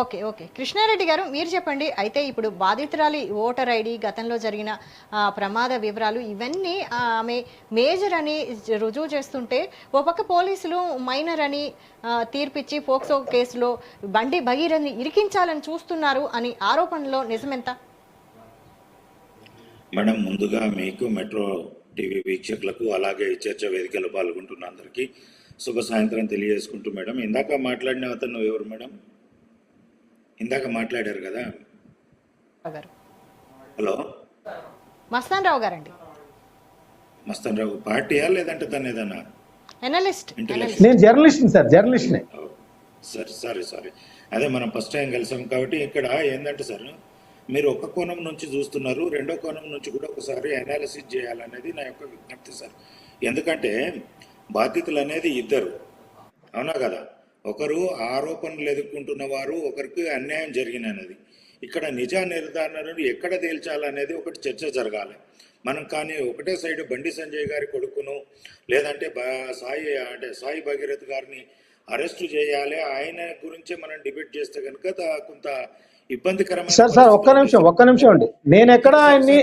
Okay okay Krishna Reddy గారు మీరు చెప్పండి. అయితే ఇప్పుడు బాధితురాలి ఓటర్ ఐడి, గతంలో జరిగిన ప్రమాద వివరాలు ఇవన్నీ ఆమె మేజర్ అని రుజువు చేస్తుంటే, ఓ పక్క పోలీసులు మైనర్ అని తీర్పిచ్చి పోక్సో కేసులో బండి భగీరథని ఇరికించాలని చూస్తున్నారు అని ఆరోపణలో నిజమెంత? మేడం, ముందుగా మీకు మెట్రో టీవీ వీక్షకులకు అలాగే చర్చ వేదికలో పాల్గొంటున్న అందరికీ శుభ సాయంత్రం తెలియజేసుకుంటూ, మేడం ఇందాక మాట్లాడిన అతను ఎవరు మేడం? ఇందాక మాట్లాడారు కదా. హలో, మస్తాన్ రావు గారండి. మస్తాన్ రావు పార్టీయా లేదంటే తను ఏదన్నా అనలిస్ట్? నేను జర్నలిస్ట్ సార్, జర్నలిస్ట్. సారీ అదే మనం ఫస్ట్ టైం కలిసాం కాబట్టి ఇక్కడ ఏంటంటే సార్, మీరు ఒక కోణం నుంచి చూస్తున్నారు, రెండో కోణం నుంచి కూడా ఒకసారి అనాలిసిస్ చేయాలనేది నా యొక్క విజ్ఞప్తి సార్. ఎందుకంటే బాధ్యతలు అనేది ఇద్దరు, అవునా కదా? ఒకరు ఆరోపణలు ఎదుర్కొంటున్న వారు, ఒకరికి అన్యాయం జరిగినది. ఇక్కడ నిజ నిర్ధారణను ఎక్కడ తేల్చాలనేది ఒకటి చర్చ జరగాలి. మనం కానీ ఒకటే సైడ్ బండి సంజయ్ గారి కొడుకును లేదంటే సాయి భగీరథ్ గారిని అరెస్టు చేయాలి, ఆయన గురించే మనం డిబేట్ చేస్తే కనుక కొంత ఇబ్బందికరమైన. సార్ ఒక్క నిమిషం అండి. నేను ఎక్కడ ఆయన్ని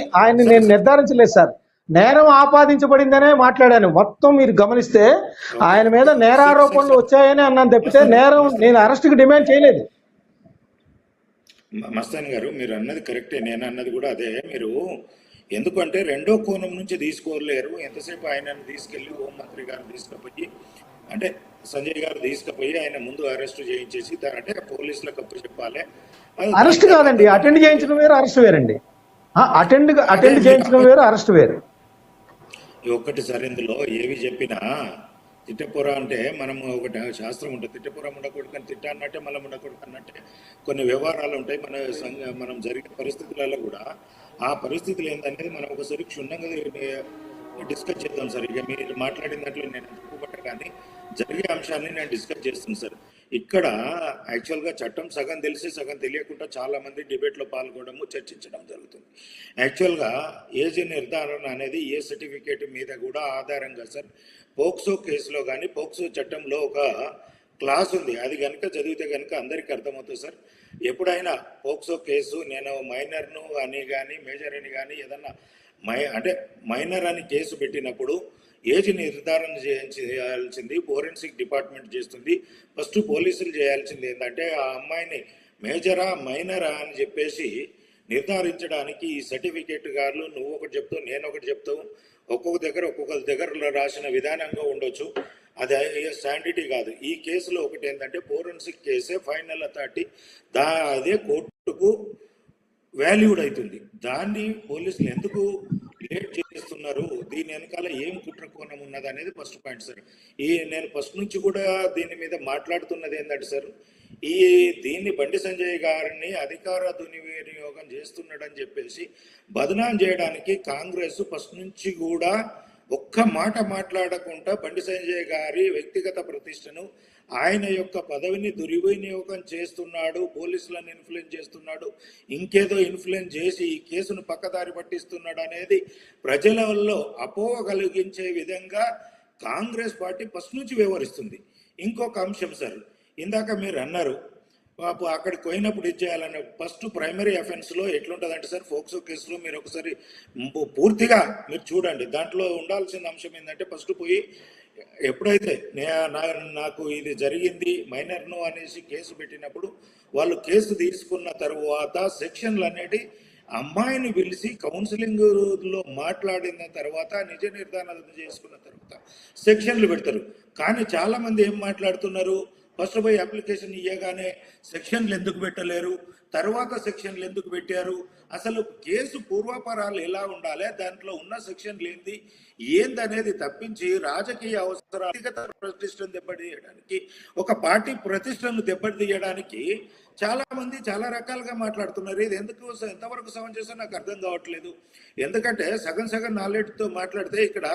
నేను నిర్ధారించలేదు సార్. నేరం ఆపాదించబడిందనే మాట్లాడాను. మొత్తం మీరు గమనిస్తే ఆయన మీద నేరారోపణలు వచ్చాయని అన్నాను తప్పితే నేరం నేను అరెస్ట్కి డిమాండ్ చేయలేదు. మస్తాన్ గారు, మీరు అన్నది కరెక్టే, నేను అన్నది కూడా అదే. మీరు ఎందుకంటే రెండో కోణం నుంచి తీసుకోలేరు. ఎంతసేపు ఆయనను తీసుకెళ్లి హోంమంత్రి గారిని తీసుకుపోయి, అంటే సంజయ్ గారు తీసుకుపోయి ఆయన ముందు అరెస్ట్ చేయించేసి అంటే పోలీసులకు అప్పు చెప్పాలి. అరెస్ట్ కాదండి, అటెండ్ చేయించడం వేరు, అరెస్ట్ వేరండి. అటెండ్ చేయించడం వేరు, అరెస్ట్ వేరు. ఒకటి సార్, ఇందులో ఏవి చెప్పినా తిట్టపుర అంటే మనం ఒకటి శాస్త్రం ఉంటుంది, తిట్టపురం ఉండకూడదు కానీ తిట్ట అన్నట్టే మళ్ళీ ఉండకూడదు అన్నట్టే కొన్ని వ్యవహారాలు ఉంటాయి. మనం జరిగే పరిస్థితులలో కూడా ఆ పరిస్థితులు ఏంటనేది మనం ఒకసారి క్షుణ్ణంగా డిస్కస్ చేద్దాం సార్. ఇక మీరు మాట్లాడిన దాంట్లో నేను తప్పుపట్ట కానీ జరిగే అంశాన్ని నేను డిస్కస్ చేస్తాను సార్. ఇక్కడ యాక్చువల్గా చట్టం సగం తెలిసి సగం తెలియకుండా చాలామంది డిబేట్లో పాల్గొనడము, చర్చించడం జరుగుతుంది. యాక్చువల్గా ఏజ్ నిర్ధారణ అనేది ఏ సర్టిఫికేట్ మీద కూడా ఆధారంగా సార్, పోక్సో కేసులో కానీ పోక్సో చట్టంలో ఒక క్లాస్ ఉంది, అది కనుక చదివితే కనుక అందరికీ అర్థమవుతుంది సార్. ఎప్పుడైనా పోక్సో కేసు నేను మైనర్ను అని కానీ మేజర్ అని కానీ ఏదన్నా అంటే మైనర్ అని కేసు పెట్టినప్పుడు ఏజ్ నిర్ధారణ చేయాల్సింది ఫోరెన్సిక్ డిపార్ట్మెంట్ చేస్తుంది. ఫస్ట్ పోలీసులు చేయాల్సింది ఏంటంటే ఆ అమ్మాయిని మేజరా మైనరా అని చెప్పేసి నిర్ధారించడానికి ఈ సర్టిఫికేట్ గారు నువ్వు ఒకటి చెప్తావు, నేను ఒకటి చెప్తావు, ఒక్కొక్క దగ్గర రాసిన విధానంగా ఉండొచ్చు. అది స్టాండిటీ కాదు. ఈ కేసులో ఒకటి ఏంటంటే ఫోరెన్సిక్ కేసే ఫైనల్ అథారిటీ, అదే కోర్టుకు వాల్యూడ్ అవుతుంది. దాన్ని పోలీసులు ఎందుకు లేట్ చేస్తున్నారు, దీని వెనకాల ఏం కుట్ర కోణం ఉన్నది అనేది ఫస్ట్ పాయింట్ సార్. నేను ఫస్ట్ నుంచి కూడా దీని మీద మాట్లాడుతున్నది ఏంటంటే సార్, దీన్ని బండి సంజయ్ గారిని అధికార దుర్వినియోగం చేస్తున్నాడని చెప్పేసి బదనాం చేయడానికి కాంగ్రెస్ ఫస్ట్ నుంచి కూడా ఒక్క మాట మాట్లాడకుండా బండి సంజయ్ గారి వ్యక్తిగత ప్రతిష్టను, ఆయన యొక్క పదవిని దుర్వినియోగం చేస్తున్నాడు, పోలీసులను ఇన్ఫ్లుయెన్స్ చేస్తున్నాడు, ఇంకేదో ఇన్ఫ్లుయెన్స్ చేసి ఈ కేసును పక్కదారి పట్టిస్తున్నాడు అనేది ప్రజలలో అపోహ కలిగించే విధంగా కాంగ్రెస్ పార్టీ ఫస్ట్ నుంచి వ్యవహరిస్తుంది. ఇంకొక అంశం సార్, ఇందాక మీరు అన్నారు అక్కడికి పోయినప్పుడు ఇచ్చేయాలన్న ఫస్ట్ ప్రైమరీ అఫెన్స్లో ఎట్లుంటుందంటే సార్, ఫోక్సో కేసులో మీరు ఒకసారి పూర్తిగా మీరు చూడండి. దాంట్లో ఉండాల్సిన అంశం ఏంటంటే ఫస్ట్ పోయి ఎప్పుడైతే నాకు ఇది జరిగింది మైనర్ను అనేసి కేసు పెట్టినప్పుడు వాళ్ళు కేసు తీసుకున్న తర్వాత సెక్షన్లు అనేటి అమ్మాయిని పిలిచి కౌన్సిలింగ్లో మాట్లాడిన తర్వాత నిజ నిర్ధారణ చేసుకున్న తర్వాత సెక్షన్లు పెడతారు. కానీ చాలామంది ఏం మాట్లాడుతున్నారు, ఫస్ట్ పోయి అప్లికేషన్ ఇవ్వగానే సెక్షన్లు ఎందుకు పెట్టలేరు, తర్వాత సెక్షన్లు ఎందుకు పెట్టారు, అసలు కేసు పూర్వాపరాలు ఎలా ఉండాలి, దాంట్లో ఉన్న సెక్షన్లు ఏందనేది తప్పించి రాజకీయ అవసరాలు, వ్యక్తిగత ప్రతిష్టను దెబ్బతీయడానికి, ఒక పార్టీ ప్రతిష్టను దెబ్బతీయడానికి చాలా మంది చాలా రకాలుగా మాట్లాడుతున్నారు. ఇది ఎంతవరకు సమంజసం నాకు అర్థం కావట్లేదు. ఎందుకంటే సగం నాలెడ్జ్తో మాట్లాడితే ఇక్కడ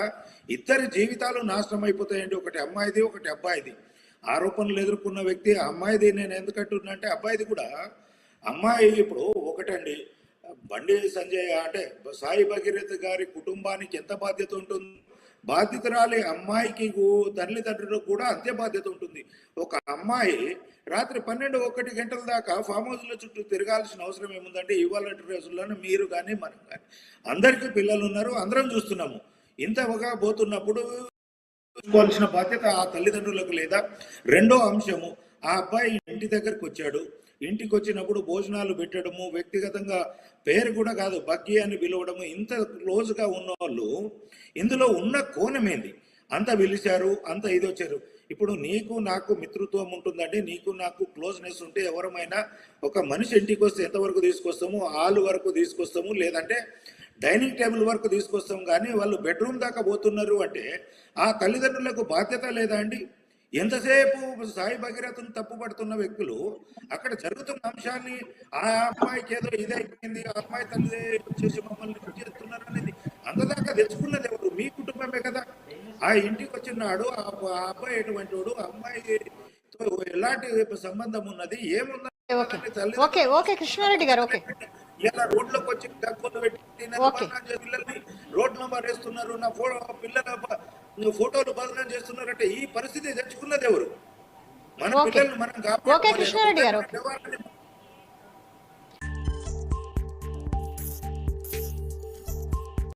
ఇద్దరి జీవితాలు నాశనం అయిపోతాయండి. ఒకటి అమ్మాయిది, ఒకటి అబ్బాయిది. ఆరోపణలు ఎదుర్కొన్న వ్యక్తి అమ్మాయిది. నేను ఎందుకంటున్నా అంటే అబ్బాయిది కూడా. అమ్మాయి ఇప్పుడు ఒకటండి, బండి సంజయ్ అంటే సాయి భగీరథ్ గారి కుటుంబానికి ఎంత బాధ్యత ఉంటుంది, బాధితురాలి అమ్మాయికి తల్లిదండ్రులకు కూడా అంతే బాధ్యత ఉంటుంది. ఒక అమ్మాయి రాత్రి 12-1 గంటల దాకా ఫామ్ హౌస్ల చుట్టూ తిరగాల్సిన అవసరం ఏముందంటే ఇవాళ రోజుల్లోనే మీరు కానీ మనం కానీ అందరికీ పిల్లలు ఉన్నారు, అందరం చూస్తున్నాము. ఇంతగా పోతున్నప్పుడు చూసుకోవాల్సిన బాధ్యత ఆ తల్లిదండ్రులకు లేదా? రెండో అంశము, ఆ అబ్బాయి ఇంటి దగ్గరకు వచ్చాడు, ఇంటికి వచ్చినప్పుడు భోజనాలు పెట్టడము, వ్యక్తిగతంగా పేరు కూడా కాదు బగ్గి అని పిలవడము, ఇంత క్లోజ్గా ఉన్న వాళ్ళు ఇందులో ఉన్న కోణమేంది? అంత పిలిచారు, అంత ఇది వచ్చారు. ఇప్పుడు నీకు నాకు మిత్రత్వం ఉంటుందండి, నీకు నాకు క్లోజ్నెస్ ఉంటే ఎవరమైనా ఒక మనిషి ఇంటికి వస్తే ఎంతవరకు తీసుకొస్తాము? హాల్ వరకు తీసుకొస్తాము, లేదంటే డైనింగ్ టేబుల్ వరకు తీసుకొస్తాం. కానీ వాళ్ళు బెడ్రూమ్ దాకా పోతున్నారు అంటే ఆ తల్లిదండ్రులకు బాధ్యత లేదా అండి? ఎంతసేపు సాయి భగీరథను తప్పుపడుతున్న వ్యక్తులు అక్కడ జరుగుతున్న అంశాన్ని ఆ అమ్మాయికి ఏదో ఇదైపోయింది, ఆ అమ్మాయి తల్లి వచ్చేసి మమ్మల్ని చేస్తున్నారు అనేది అంతదాకా తెచ్చుకున్నది ఎవరు? మీ కుటుంబమే కదా. ఆ ఇంటికి వచ్చినాడు ఆ అబ్బాయి ఎటువంటి వాడు, ఆ అమ్మాయితో ఎలాంటి సంబంధం ఉన్నది, ఏమున్నది? ఓకే ఓకే ఓకే కృష్ణారెడ్డి గారు, ఓకే ఇలా రోడ్లోకి వచ్చి డబ్బులు పెట్టి పిల్లల్ని రోడ్ నంబర్ వేస్తున్నారు, నా పిల్లల ఫోటోలు బదనాం చేస్తున్నారంటే ఈ పరిస్థితి తెచ్చుకున్నది ఎవరు? మన పిల్లల్ని మనం ఓకే కృష్ణారెడ్డి గారు. కాపాడుకోవాలి.